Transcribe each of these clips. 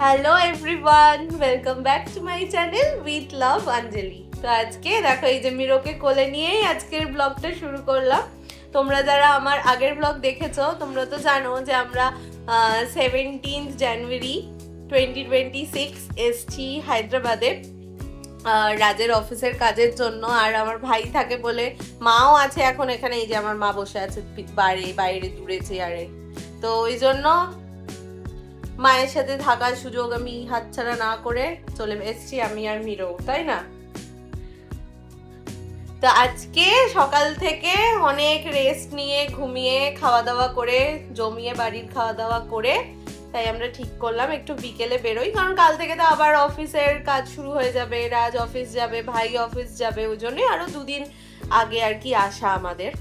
Hello everyone, welcome back to my channel with love Anjali. তো আজকে দেখো এই যে মিরোকে কোলে নিয়েই আজকের ব্লগটা শুরু করলাম। তোমরা যারা আমার আগের ব্লগ দেখেছো তোমরা তো জানো যে আমরা 17 জানুয়ারি 2026 এসছি হায়দ্রাবাদে রাজের অফিসের কাজের জন্য। আর আমার ভাই থাকে বলে মাও আছে এখন এখানে, এই যে আমার মা বসে আছে বাইরে দূরে চেয়ারে। তো ওই জন্য মায়ের সাথে থাকার সুযোগ আমি হাতছাড়া না করে চলে এসেছি আমি আর মিরো, তাই না? তো আজকে সকাল থেকে অনেক রেস্ট নিয়ে ঘুমিয়ে খাওয়া দাওয়া করে জমিয়ে বাড়ির খাওয়া দাওয়া করে তাই আমরা ঠিক করলাম একটু বিকেলে বেরোই, কারণ কাল থেকে তো আবার অফিসের কাজ শুরু হয়ে যাবে, রাজ অফিস যাবে, ভাই অফিস যাবে, ওই জন্যই আরো দুদিন আগে আর কি আসা আমাদের,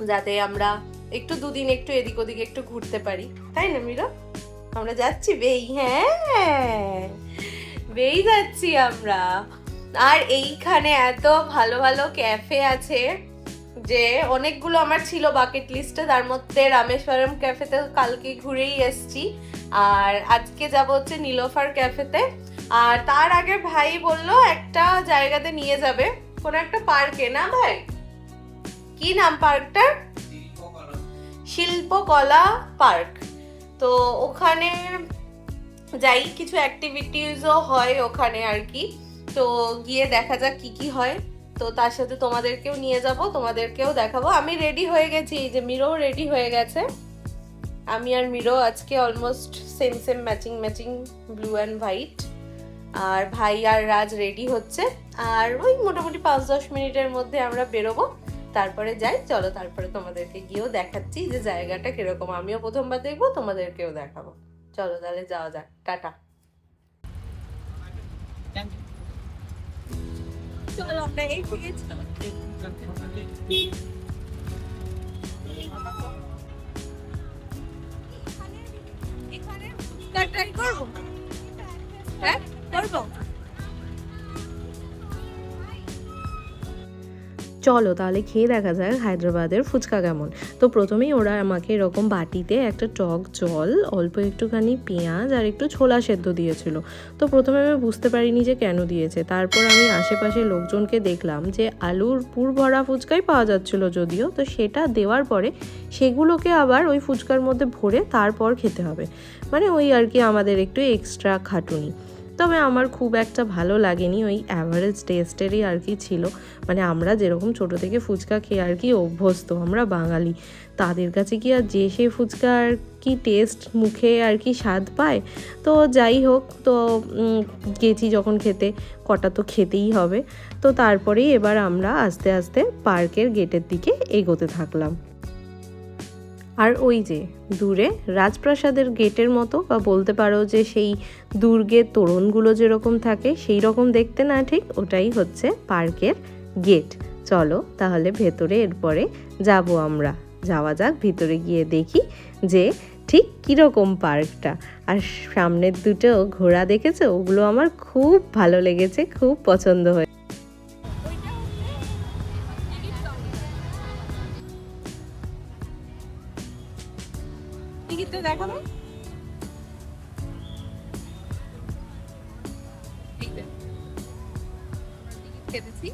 যাতে আমরা একটু দুদিন একটু এদিক ওদিক একটু ঘুরতে পারি, তাই না মিরো? আমরা যাচ্ছি বেই, হ্যাঁ বেই যাচ্ছি আমরা। আর এইখানে এত ভালো ভালো ক্যাফে আছে যে অনেকগুলো আমার ছিল বাকেট লিস্টে, তার মধ্যে রামেশ্বরম ক্যাফেতে কালকে ঘুরেই এসছি, আর আজকে যাব হচ্ছে নীলোফার ক্যাফেতে। আর তার আগে ভাই বললো একটা জায়গাতে নিয়ে যাবে, কোন একটা পার্কে, না ভাই কি নাম পার্কটার? শিল্পকলা পার্ক। তো ওখানে যাই, কিছু অ্যাক্টিভিটিসও হয় ওখানে আর কি। তো গিয়ে দেখা যাক কি কি হয়। তো তার সাথে তোমাদেরকেও নিয়ে যাব, তোমাদেরকেও দেখাবো। আমি রেডি হয়ে গেছি, এই যে মিরো রেডি হয়ে গেছে। আমি আর মিরো আজকে almost same same matching matching blue and white. আর ভাই আর রাজ রেডি হচ্ছে, আর ওই মোটামুটি 5-10 মিনিটের মধ্যে আমরা বেরোবো। তারপরে যাই, চলো তারপরে তোমাদেরকে গিয়েও দেখাচ্ছি যে জায়গাটা কিরকম। আমিও প্রথমবার দেখবো, তোমাদেরকেও দেখাবো। চলো তাহলে যাওয়া যাক, টাটা। চলো আমরা এই এখানে ট্রাই করবো, হ্যাঁ করবো। চলো তাহলে খেয়ে দেখা যায় হায়দ্রাবাদের ফুচকা কেমন। তো প্রথমেই ওরা আমাকে এরকম বাটিতে একটা টক জল, অল্প একটুখানি পেঁয়াজ আর একটু ছোলা সেদ্ধ দিয়েছিল। তো প্রথমে আমি বুঝতে পারিনি যে কেন দিয়েছে, তারপর আমি আশেপাশে লোকজনকে দেখলাম যে আলুর পুর ভরা ফুচকাই পাওয়া যাচ্ছিলো যদিও, তো সেটা দেওয়ার পরে সেগুলোকে আবার ওই ফুচকার মধ্যে ভরে তারপর খেতে হবে, মানে ওই আর কি আমাদের একটু এক্সট্রা খাটুনি। তবে আমার খুব একটা ভালো লাগেনি, ওই অ্যাভারেজ টেস্টেরই আর কি ছিল। মানে আমরা যেরকম ছোট থেকে ফুচকা খেয়ে আর কি অভ্যস্ত, আমরা বাঙালি, তাদের কাছে কি আর যে সে ফুচকা আর কি টেস্ট মুখে আর কি স্বাদ পায়। তো যাই হোক, তো গেছি যখন খেতে, কটা তো খেতেই হবে। তো তারপরেই এবার আমরা আস্তে আস্তে পার্কের গেটের দিকে এগোতে থাকলাম। আর ওই যে দূরে রাজপ্রাসাদের গেটের মতো, বা বলতে পারো যে সেই দুর্গের তোরণগুলো যেরকম থাকে সেই রকম দেখতে, না ঠিক ওটাই হচ্ছে পার্কের গেট। চলো তাহলে ভেতরে এরপরে যাব আমরা, যাওয়া যাক ভিতরে গিয়ে দেখি যে ঠিক কীরকম পার্কটা। আর সামনের দুটো ঘোড়া দেখেছো, ওগুলো আমার খুব ভালো লেগেছে, খুব পছন্দ হয়েছে। টিকিটটা দেখাবো, কেটেছি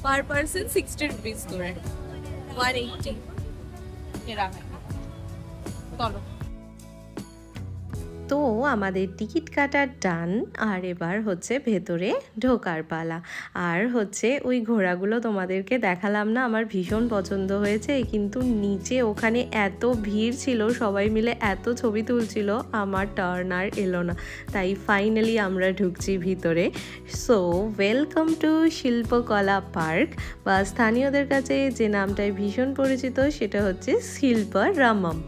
পার পার্সন 60 রুপিস করে, 180 এরকম। চলো তো আমাদের টিকিট কাটার ডান, আর এবার হচ্ছে ভেতরে ঢোকার পালা। আর হচ্ছে ওই ঘোড়াগুলো তোমাদেরকে দেখালাম না, আমার ভীষণ পছন্দ হয়েছে, কিন্তু নিচে ওখানে এত ভিড় ছিল, সবাই মিলে এত ছবি তুলছিল, আমার টার্ন আর এলো না, তাই ফাইনালি আমরা ঢুকছি ভিতরে। সো ওয়েলকাম টু শিল্পকলা পার্ক, বা স্থানীয়দের কাছে যে নামটায় ভীষণ পরিচিত সেটা হচ্ছে শিল্পারামম।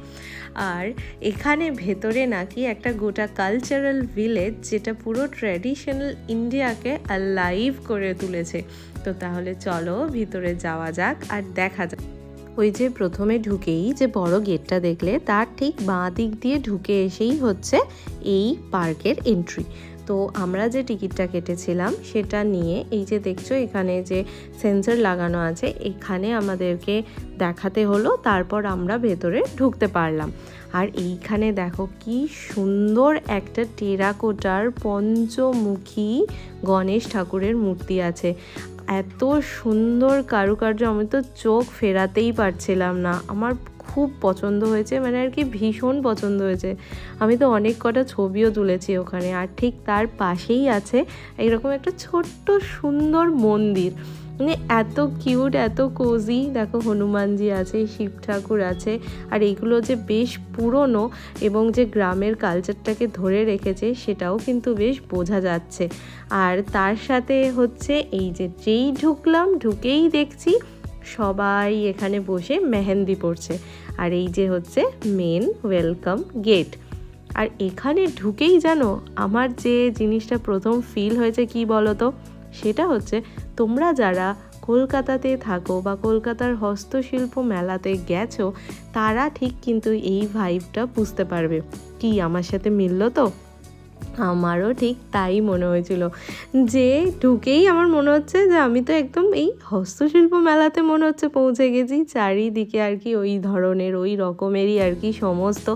আর এখানে ভেতরে নাকি একটা গোটা কালচারাল ভিলেজ, যেটা পুরো ট্র্যাডিশনাল ইন্ডিয়াকে অ্যালাইভ করে তুলেছে। তো তাহলে চলো ভিতরে যাওয়া যাক আর দেখা যাক। ওই যে প্রথমে ঢুকেই যে বড় গেটটা দেখলে তার ঠিক বাঁ দিক দিয়ে ঢুকে এসেই হচ্ছে এই পার্কের এন্ট্রি। তো আমরা যে টিকিটটা কেটেছিলাম সেটা নিয়ে এই যে দেখছো এখানে যে সেন্সর লাগানো আছে এখানে আমাদেরকে দেখাতে হলো, তারপর আমরা ভেতরে ঢুকতে পারলাম। আর এইখানে দেখো কি সুন্দর একটা টেরাকোটার পঞ্চমুখী গণেশ ঠাকুরের মূর্তি আছে। এত সুন্দর কারুকার্য, আমি তো চোখ ফেরাতেই পারছিলাম না। আমার খুব পছন্দ হয়েছে, মানে আর কি ভীষণ পছন্দ হয়েছে। আমি তো অনেক কটা ছবিও তুলেছি ওখানে। আর ঠিক তার পাশেই আছে এরকম একটা ছোট্ট সুন্দর মন্দির, মানে এত কিউট, এত কোজি। দেখো হনুমানজি আছে, শিব ঠাকুর আছে, আর এইগুলো যে বেশ পুরনো এবং যে গ্রামের কালচারটাকে ধরে রেখেছে সেটাও কিন্তু বেশ বোঝা যাচ্ছে। আর তার সাথে হচ্ছে এই যে যেই ঢুকলাম ঢুকেই দেখছি সবাই এখানে বসে মেহেন্দি পড়ছে। আর এই যে হচ্ছে মেন ওয়েলকাম গেট। আর এখানে ঢুকেই জানো আমার যে জিনিসটা প্রথম ফিল হয়েছে কি বলো তো, সেটা হচ্ছে তোমরা যারা কলকাতাতে থাকো বা কলকাতার হস্তশিল্প মেলাতে গেছো তারা ঠিক কিন্তু এই ভাইবটা বুঝতে পারবে। কি আমার সাথে মিললো তো? আমারও ঠিক তাই মনে হয়েছিল, যে ঢুকেই আমার মনে হচ্ছে যে আমি তো একদম এই হস্তশিল্প মেলাতে মনে হচ্ছে পৌঁছে গেছি। চারিদিকে আর কি ওই ধরনের ওই রকমেরই আর কি সমস্ত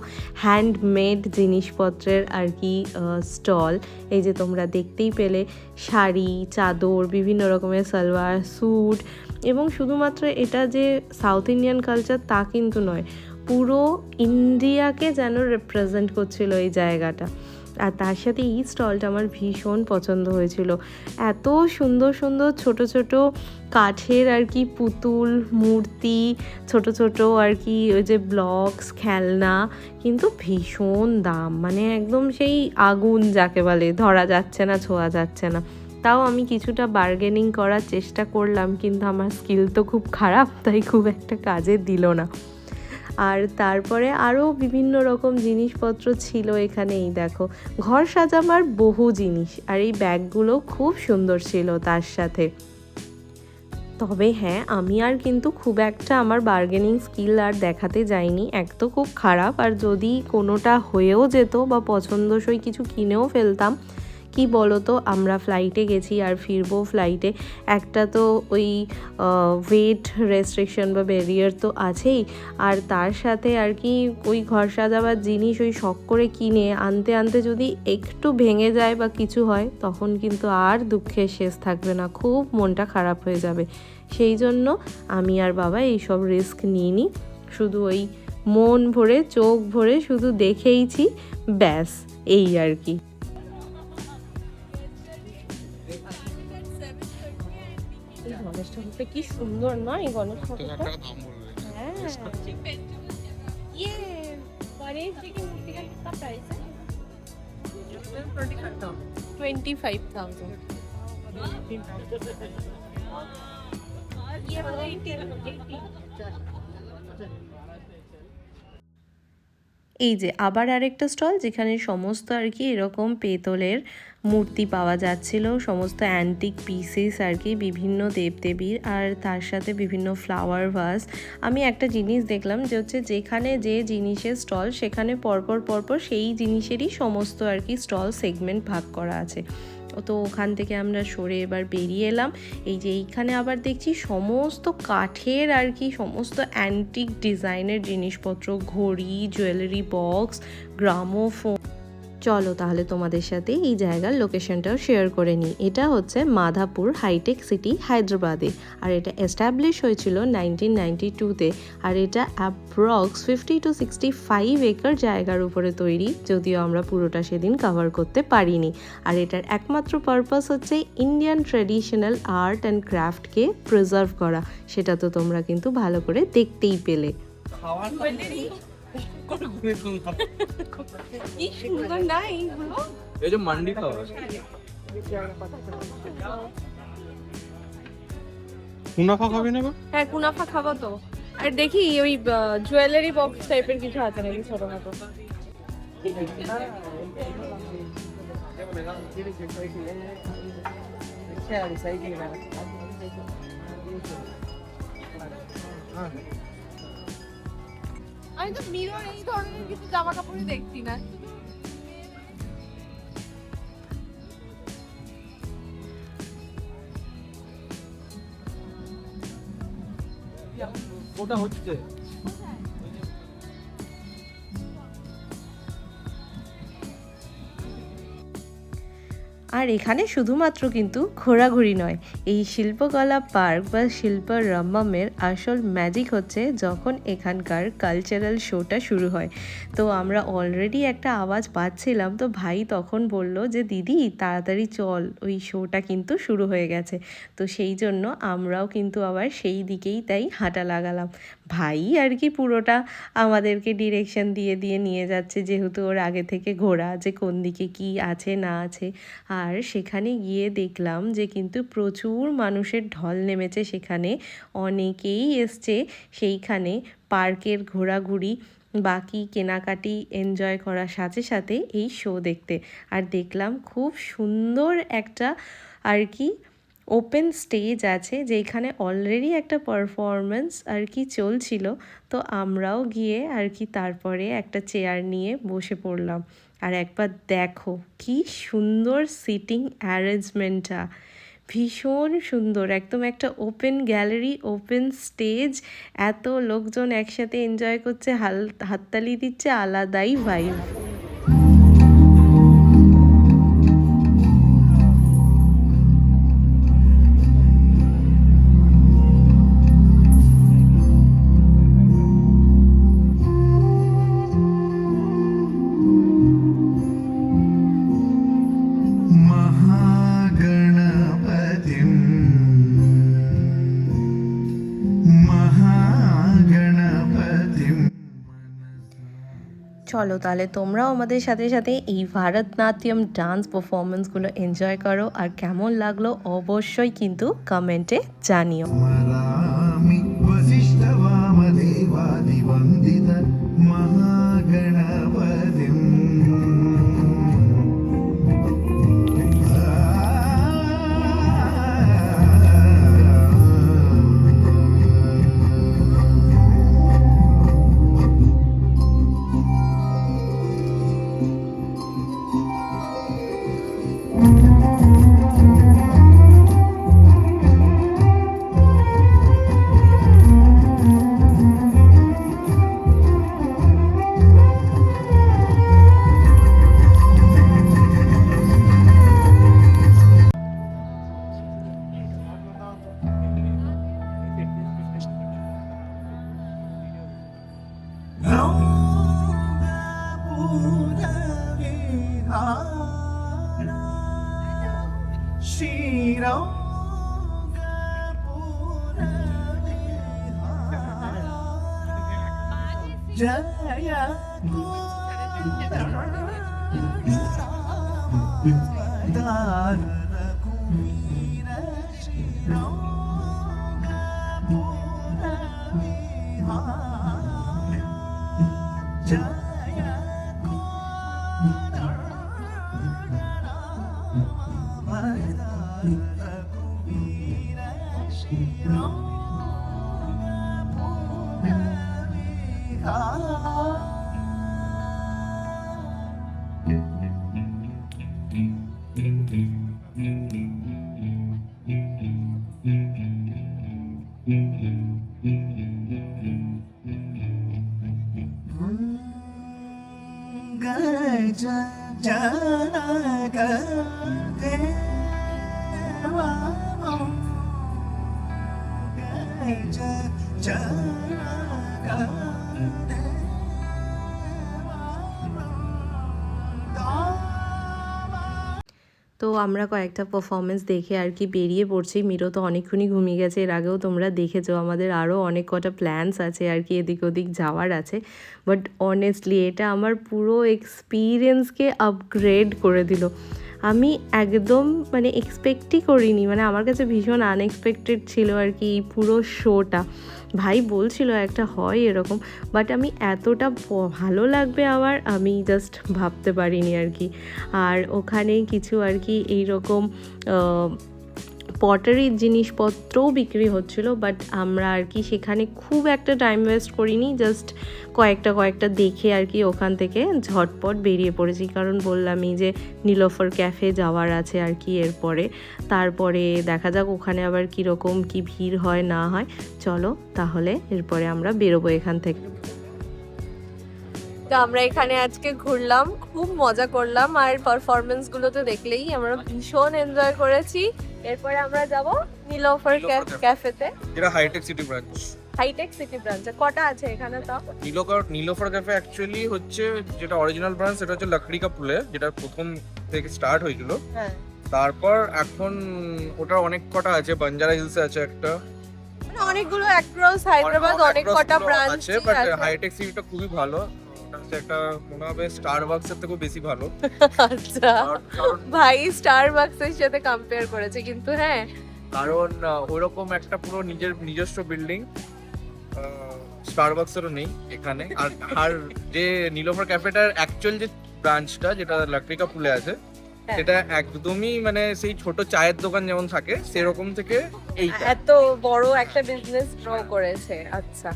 হ্যান্ডমেড জিনিসপত্রের আর কি স্টল। এই যে তোমরা দেখতেই পেলে শাড়ি, চাদর, বিভিন্ন রকমের সালোয়ার, স্যুট, এবং শুধুমাত্র এটা যে সাউথ ইন্ডিয়ান কালচার তা কিন্তু নয়, পুরো ইন্ডিয়াকে যেন রিপ্রেজেন্ট করছিল এই জায়গাটা। আর তার সাথে এই স্টলটা আমার ভীষণ পছন্দ হয়েছিল। এত সুন্দর সুন্দর ছোট ছোট কাঠের আর কি পুতুল, মূর্তি, ছোট ছোট আর কি ওই যে ব্লকস, খেলনা, কিন্তু ভীষণ দাম, মানে একদম সেই আগুন যাকে বলে, ধরা যাচ্ছে না, ছোঁয়া যাচ্ছে না। তাও আমি কিছুটা বার্গেনিং করার চেষ্টা করলাম, কিন্তু আমার স্কিল তো খুব খারাপ, তাই খুব একটা কাজে দিল না। আর তারপরে আরও বিভিন্ন রকম জিনিসপত্র ছিল এখানে। এই দেখো ঘর সাজাবার বহু জিনিস, আর এই ব্যাগগুলো খুব সুন্দর ছিল তার সাথে। তবে হ্যাঁ, আমি আর কিন্তু খুব একটা আমার বার্গেনিং স্কিল আর দেখাতে যাইনি, এক তো খুব খারাপ, আর যদি কোনোটা হয়েও যেত বা পছন্দসই কিছু কিনেও ফেলতাম, কি বলো তো, আমরা ফ্লাইটে গেছি আর ফিরবো ফ্লাইটে, একটা তো ওই ওয়েট রেস্ট্রিকশন বা ব্যারিয়ার তো আছেই, আর তার সাথে আর কি ওই ঘর সাজাবার জিনিস ওই শখ করে কিনে আনতে আনতে যদি একটু ভেঙে যায় বা কিছু হয়, তখন কিন্তু আর দুঃখের শেষ থাকবে না, খুব মনটা খারাপ হয়ে যাবে। সেই জন্য আমি আর বাবা এইসব রিস্ক নিইনি, শুধু ওই মন ভরে চোখ ভরে শুধু দেখেইছি, ব্যাস এই আর কি। গণেশ ঠাকুরটা কি সুন্দর নয়? এই গণেশ ঠাকুরটা, হ্যাঁ। ये गणेश जी की मूर्ति का कितना प्राइस है? 25,000। ये वाला 80। এই যে আবার আরেকটা স্টল, যেখানে সমস্ত আর কি এরকম পেতলের মূর্তি পাওয়া যাচ্ছিল, সমস্ত অ্যান্টিক পিসেস আর কি, বিভিন্ন দেবদেবীর, আর তার সাথে বিভিন্ন ফ্লাওয়ার ভাস। আমি একটা জিনিস দেখলাম যে হচ্ছে যেখানে যে জিনিসের স্টল সেখানে পরপর পরপর সেই জিনিসেরই সমস্ত আর কি স্টল সেগমেন্ট ভাগ করা আছে। তো ওখান থেকে আমরা সরে এবার বেরিয়ে এলাম। এই যে এইখানে আবার দেখছি সমস্ত কাঠের আর কি সমস্ত অ্যান্টিক ডিজাইনের জিনিসপত্র, ঘড়ি, জুয়েলারি বক্স, গ্রামোফোন। চলো তাহলে তোমাদের সাথে এই জায়গার লোকেশনটাও শেয়ার করে নিই। এটা হচ্ছে মাধাপুর হাইটেক সিটি, হায়দ্রাবাদে, আর এটা এস্টাবলিশ হয়েছিল 1992-তে, আর এটা অ্যাপ্রক্স 50 to 65 একর জায়গার উপরে তৈরি, যদিও আমরা পুরোটা সেদিন কভার করতে পারিনি। আর এটার একমাত্র পারপাস হচ্ছে ইন্ডিয়ান ট্র্যাডিশনাল আর্ট অ্যান্ড ক্রাফটকে প্রিজার্ভ করা, সেটা তো তোমরা কিন্তু ভালো করে দেখতেই পেলে। কি সুন্দর না এইগুলো, এই যে মান্ডি খাবার, কুনাফা খাবি না? হ্যাঁ কুনাফা খাবো তো। আর দেখি ওই জুয়েলারি বক্স টাইপের কিছু আছে নাকি ছোটখাটো। আমি তো মিরর এই ধরনের কিছু জামা কাপড়ই দেখছি না। ওটা হচ্ছে আর এখানে শুধুমাত্র কিন্তু ঘোরাঘুরি নয়, এই শিল্পকলা পার্ক বা শিল্পরম্মমের আসল ম্যাজিক হচ্ছে যখন এখানকার কালচারাল শোটা শুরু হয়। তো আমরা অলরেডি একটা আওয়াজ পাচ্ছিলাম, তো ভাই তখন বলল যে দিদি তাড়াতাড়ি চল, ওই শোটা কিন্তু শুরু হয়ে গেছে। তো সেই জন্য আমরাও কিন্তু আবার সেই দিকেই তাই হাঁটা লাগালাম। ভাই আর কি পুরোটা আমাদেরকে ডিরেকশন দিয়ে দিয়ে নিয়ে যাচ্ছে, যেহেতু ওর আগে থেকে ঘোরা, যে কোন দিকে কি আছে না আছে। আর সেখানে গিয়ে দেখলাম যে কিন্তু প্রচুর মানুষের ঢল নেমেছে সেখানে, অনেকেই এসছে সেইখানে পার্কের ঘোরাঘুরি বাকি কেনাকাটি এনজয় করার সাথে সাথে এই শো দেখতে। আর দেখলাম খুব সুন্দর একটা আর কি ওপেন স্টেজ আছে, যেখানে অলরেডি একটা পারফরমেন্স আর কি চলছিল। তো আমরাও গিয়ে আর কি তারপরে একটা চেয়ার নিয়ে বসে পড়লাম। আর একবার দেখো কি সুন্দর সিটিং অ্যারেঞ্জমেন্টটা, ভীষণ সুন্দর, একদম একটা ওপেন গ্যালারি, ওপেন স্টেজ, এত লোকজন একসাথে এনজয় করছে, হাততালি দিচ্ছে, আলাদাই ভাইব। চলো তাহলে তোমরাও আমাদের সাথে সাথে এই ভারতনাট্যম ডান্স পারফরমেন্সগুলো এনজয় করো, আর কেমন লাগলো অবশ্যই কিন্তু কমেন্টে জানিও। তো আমরা কয়েকটা পারফরমেন্স দেখে আর কি বেরিয়ে পড়ছি। মিরো তো অনেকক্ষণই ঘুমিয়ে গেছে, এর আগেও তোমরা দেখেছো। আমাদের আরও অনেক কটা প্ল্যানস আছে আর কি, এদিক ওদিক যাওয়ার আছে। বাট অনেস্টলি এটা আমার পুরো এক্সপিরিয়েন্সকে আপগ্রেড করে দিল। আমি একদম মানে এক্সপেক্টই করিনি, মানে আমার কাছে ভীষণ আনএক্সপেক্টেড ছিল আর কি এই পুরো শোটা। ভাই বলছিল একটা হয় এরকম, বাট আমি এতটা ভালো লাগবে আমার, আমি জাস্ট ভাবতে পারিনি আর কি। আর ওখানে কিছু আর কি এইরকম পটারির জিনিসপত্রও বিক্রি হচ্ছিল, বাট আমরা আর কি সেখানে খুব একটা টাইম ওয়েস্ট করিনি, জাস্ট কয়েকটা দেখে আর কি ওখান থেকে ঝটপট বেরিয়ে পড়েছি, কারণ বললামই যে নীলোফার ক্যাফে যাওয়ার আছে আর কি এরপরে। তারপরে দেখা যাক ওখানে আবার কীরকম কি ভিড় হয় না হয়। চলো তাহলে এরপরে আমরা বেরোবো এখান থেকে। তো আমরা এখানে আজকে ঘুরলাম, খুব মজা করলাম, আর পারফরমেন্স গুলো তো দেখলেই আমরা ভীষণ এনজয় করেছি। এরপরে আমরা যাব নীলোফার ক্যাফেতে, যেটা হাইটেক সিটি ব্রাঞ্চ। হাইটেক সিটি ব্রাঞ্চে। কটা আছে এখানে? তো নীলোফার ক্যাফে অ্যাকচুয়ালি হচ্ছে যেটা অরিজিনাল ব্রাঞ্চ, সেটা হচ্ছে লাকড়ি কা পুলে, যেটা প্রথম থেকে স্টার্ট হয়েছিল। হ্যাঁ, তারপর এখন ওটা অনেক কটা আছে, বাঞ্জারা হিলসে আছে একটা, মানে অনেকগুলো অ্যাক্রস হায়দ্রাবাদ অনেক কটা ব্রাঞ্চ আছে, বাট হাইটেক সিটিটা খুবই ভালো। ওটা হচ্ছে একটা মনে হবে স্টারবাকস এর থেকেও বেশি ভালো। আচ্ছা ভাই, স্টারবাকস এর সাথে কম্পেয়ার করেছে কিন্তু। হ্যাঁ, কারণ ওইরকম একটা পুরো নিজস্ব বিল্ডিং স্টারবাকস এরও নেই এখানে। আর যে নীলোফার ক্যাফেটার অ্যাকচুয়াল যে ব্রাঞ্চটা, যেটা লাকড়ি কা পুলে আছে, হ্যাঁ। সেটা একদমই মানে সেই ছোট চায়ের দোকান যেমন থাকে সেরকম থেকে এইটা। এত বড় একটা বিজনেস গ্রো করেছে। আচ্ছা,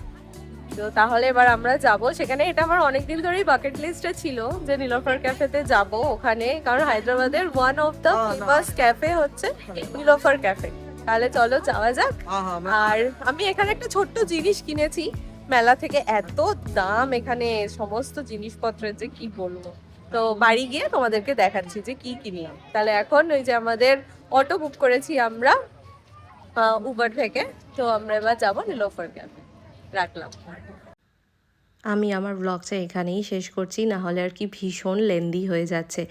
তো তাহলে এবার আমরা যাব সেখানে। এটা আমার অনেকদিন ধরেই বাকেট লিস্টে ছিল যে নীলোফার ক্যাফেতে যাব ওখানে, কারণ হায়দ্রাবাদের one of the famous cafe হচ্ছে নীলোফার ক্যাফে। তাহলে চলো যাওয়া যাক। আর আমি এখানে একটা ছোট্ট জিনিস কিনেছি মেলা থেকে, এত দাম এখানে সমস্ত জিনিসপত্রের যে কি বলবো। তো বাড়ি গিয়ে তোমাদেরকে দেখাচ্ছি যে কি কিনলাম। তাহলে এখন ওই যে আমাদের অটো বুক করেছি আমরা উবার থেকে, তো আমরা এবার যাবো নীলোফার ক্যাফে। রাখলাম। আমি আমার ব্লগটা এখানেই শেষ করছি, না হলে আর কি ভীষণ লেন্দি হয়ে যাচ্ছে।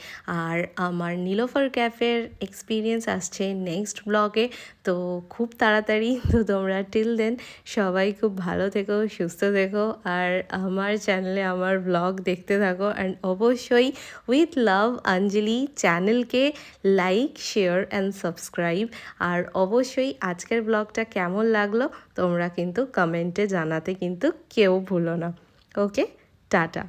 আর আমার নীলোফার ক্যাফের এক্সপিরিয়েন্স আসছে নেক্সট ব্লগে, তো খুব তাড়াতাড়ি। তো তোমরা টিল দেন সবাই খুব ভালো থেকো, সুস্থ থেকো, আর আমার চ্যানেলে আমার ব্লগ দেখতে থাকো। অ্যান্ড অবশ্যই উইথ লাভ অঞ্জলি চ্যানেলকে লাইক, শেয়ার অ্যান্ড সাবস্ক্রাইব। আর অবশ্যই আজকের ব্লগটা কেমন লাগলো তোমরা কিন্তু কমেন্টে জানাতে কিন্তু কেউ ভুলো না। ওকে, টাটা।